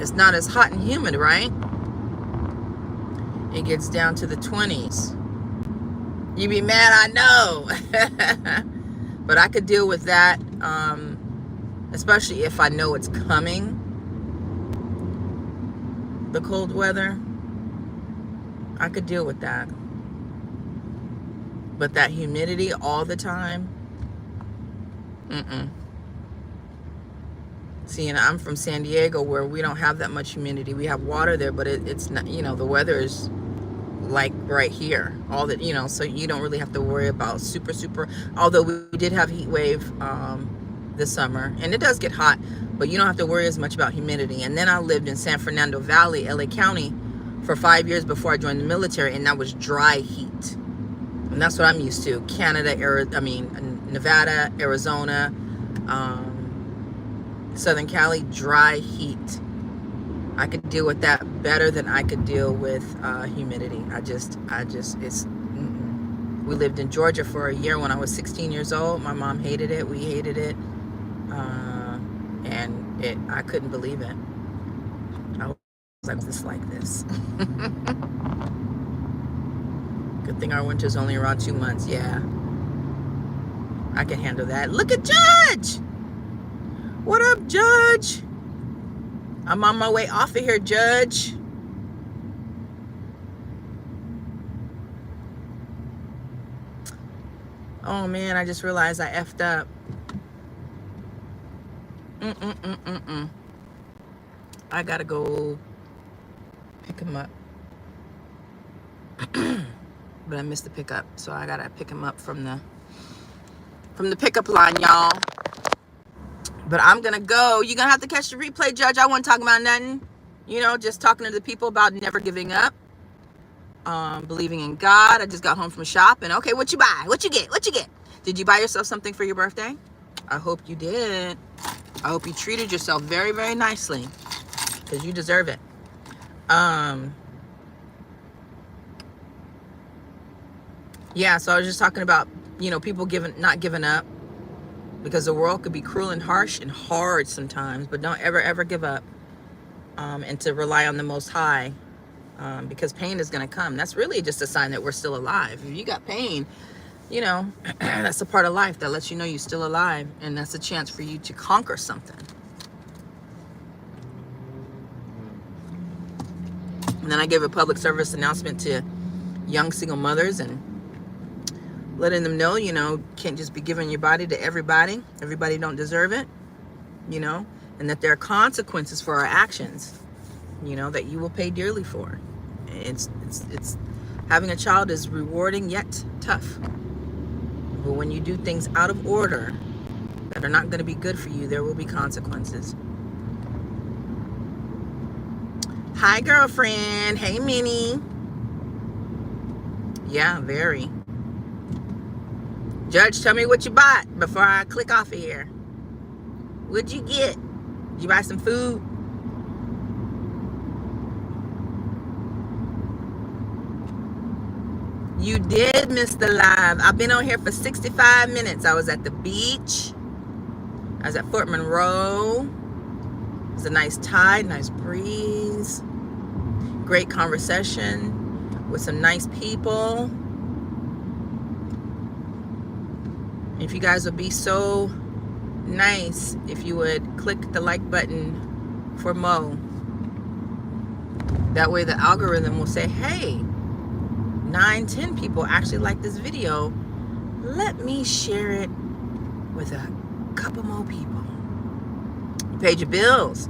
it's not as hot and humid, right? It gets down to the 20s. You be mad, I know. But I could deal with that, especially if I know it's coming. The cold weather, I could deal with that. But that humidity all the time, See, and I'm from San Diego where we don't have that much humidity. We have water there, but it's not, the weather is like right here. All that, so you don't really have to worry about super, although we did have heat wave this summer, and it does get hot, but you don't have to worry as much about humidity. And then I lived in San Fernando Valley, LA County, for 5 years before I joined the military, and that was dry heat. And that's what I'm used to. Canada, Nevada, Arizona, Southern Cali, dry heat. I could deal with that better than I could deal with humidity. We lived in Georgia for a year when I was 16 years old. My mom hated it. We hated it. I couldn't believe it. I was like, this like this. Good thing our winter's only around 2 months. Yeah. I can handle that. Look at Judge. What up, Judge? I'm on my way off of here, Judge. Oh man, I just realized I effed up. I gotta go pick him up. But I missed the pickup, so I gotta pick him up from the pickup line, y'all. But I'm gonna go. You're gonna have to catch the replay, Judge. I wasn't talking about nothing. Just talking to the people about never giving up. Believing in God. I just got home from shopping. Okay, what you buy? What you get? Did you buy yourself something for your birthday? I hope you did. I hope you treated yourself very, very nicely, because you deserve it. Yeah, so I was just talking about, people not giving up, because the world could be cruel and harsh and hard sometimes, but don't ever give up, and to rely on the Most High, because pain is going to come. That's really just a sign that we're still alive. If you got pain, that's a part of life that lets you know you're still alive, and that's a chance for you to conquer something. And then I give a public service announcement to young single mothers and letting them know, can't just be giving your body to everybody. Everybody don't deserve it, and that there are consequences for our actions, that you will pay dearly for. It's having a child is rewarding yet tough. But when you do things out of order that are not going to be good for you, there will be consequences. Hi, girlfriend. Hey, Minnie. Yeah, very. Judge, tell me what you bought before I click off of here. What'd you get? Did you buy some food? You did miss the live. I've been on here for 65 minutes. I was at the beach. I was at Fort Monroe. It was a nice tide, nice breeze. Great conversation with some nice people. If you guys would be so nice if you would click the like button for Mo. That way the algorithm will say, hey, 9-10 people actually like this video. let me share it with a couple more people. You paid your bills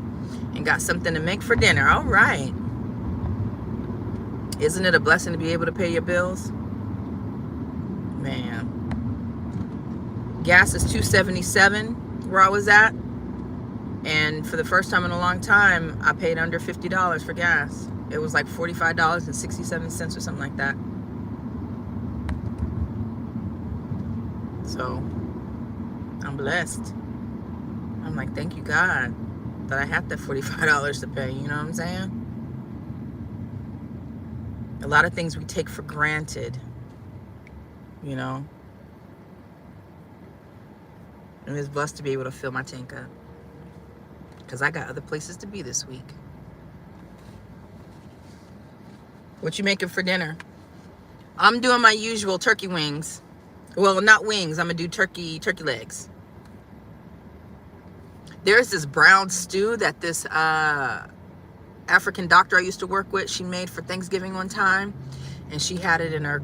and got something to make for dinner. All right. Isn't it a blessing to be able to pay your bills? Man. Gas is $2.77 where I was at. And for the first time in a long time, I paid under $50 for gas. It was like $45.67 or something like that. So, I'm blessed. I'm like, thank you, God, that I have that $45 to pay. You know what I'm saying? A lot of things we take for granted, you know. I'm just blessed to be able to fill my tank up, because I got other places to be this week. What you making for dinner? I'm doing my usual turkey wings. Well, not wings. I'm going to do turkey legs. There's this brown stew that this African doctor I used to work with, she made for Thanksgiving one time. And she had it in her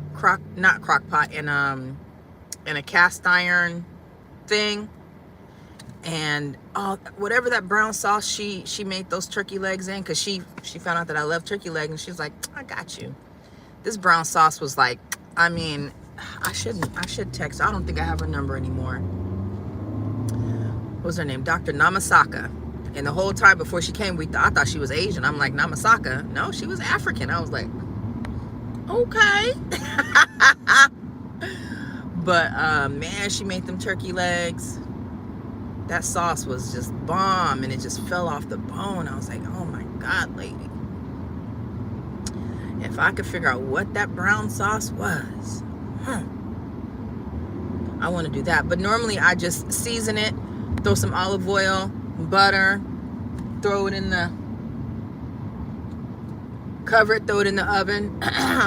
not crock pot, in a cast iron thing. And whatever that brown sauce she made those turkey legs in, because she found out that I love turkey leg, and she was like, I got you. This brown sauce was like, I mean, I should text. I don't think I have her number anymore. What was her name? Dr. Namasaka. And the whole time before she came, I thought she was Asian. I'm like, Namasaka? No, she was African. I was like, okay. But man, she made them turkey legs. That sauce was just bomb, and it just fell off the bone. I was like, oh my God, lady. If I could figure out what that brown sauce was, I want to do that. But normally I just season it, throw some olive oil, butter, throw it in the, cover it, throw it in the oven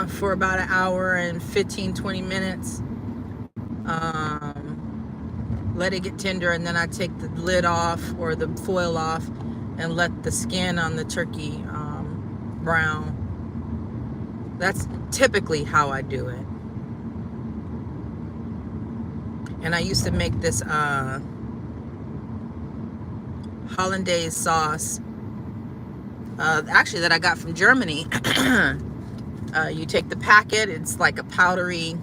for about an hour and 15-20 minutes. Let it get tender, and then I take the lid off or the foil off and let the skin on the turkey brown. That's typically how I do it. And I used to make this hollandaise sauce, actually that I got from Germany. You take the packet, it's like a powdery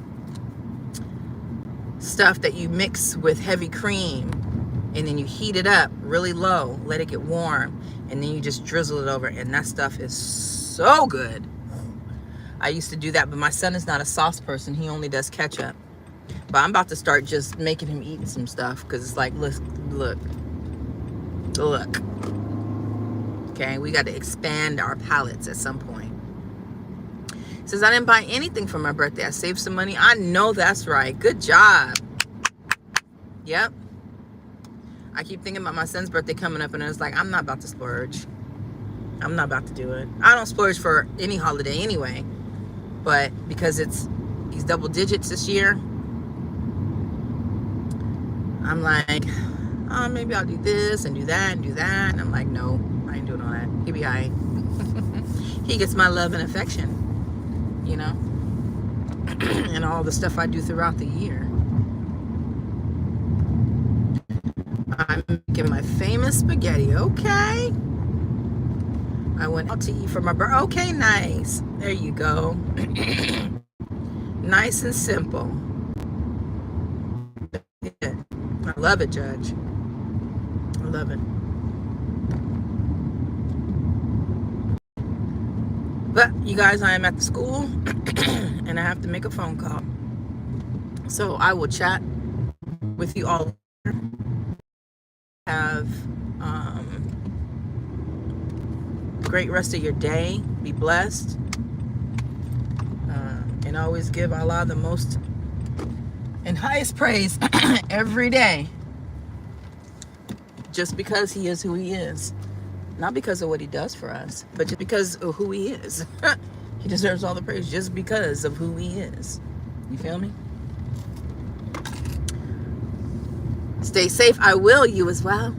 stuff that you mix with heavy cream, and then you heat it up really low, let it get warm, and then you just drizzle it over, and that stuff is so good. I used to do that, but my son is not a sauce person. He only does ketchup. But I'm about to start just making him eat some stuff, because it's like, look. Okay, we got to expand our palates at some point. Says, I didn't buy anything for my birthday. I saved some money. I know that's right. Good job. Yep. I keep thinking about my son's birthday coming up, and it's like, I'm not about to splurge. I'm not about to do it. I don't splurge for any holiday anyway. But because he's double digits this year, I'm like, oh, maybe I'll do this and do that and do that. And I'm like, no, I ain't doing all that. He be all right. He gets my love and affection, you know, and all the stuff I do throughout the year. I'm making my famous spaghetti. Okay. I went out to eat for my birthday. Okay, nice. There you go. Nice and simple. Yeah. I love it, Judge. I love it. But you guys, I am at the school and I have to make a phone call. So I will chat with you all. Have great rest of your day. Be blessed. And always give Allah the most and highest praise every day. Just because he is who he is. Not because of what he does for us, but just because of who he is. He deserves all the praise just because of who he is. You feel me? Stay safe. I will. You as well.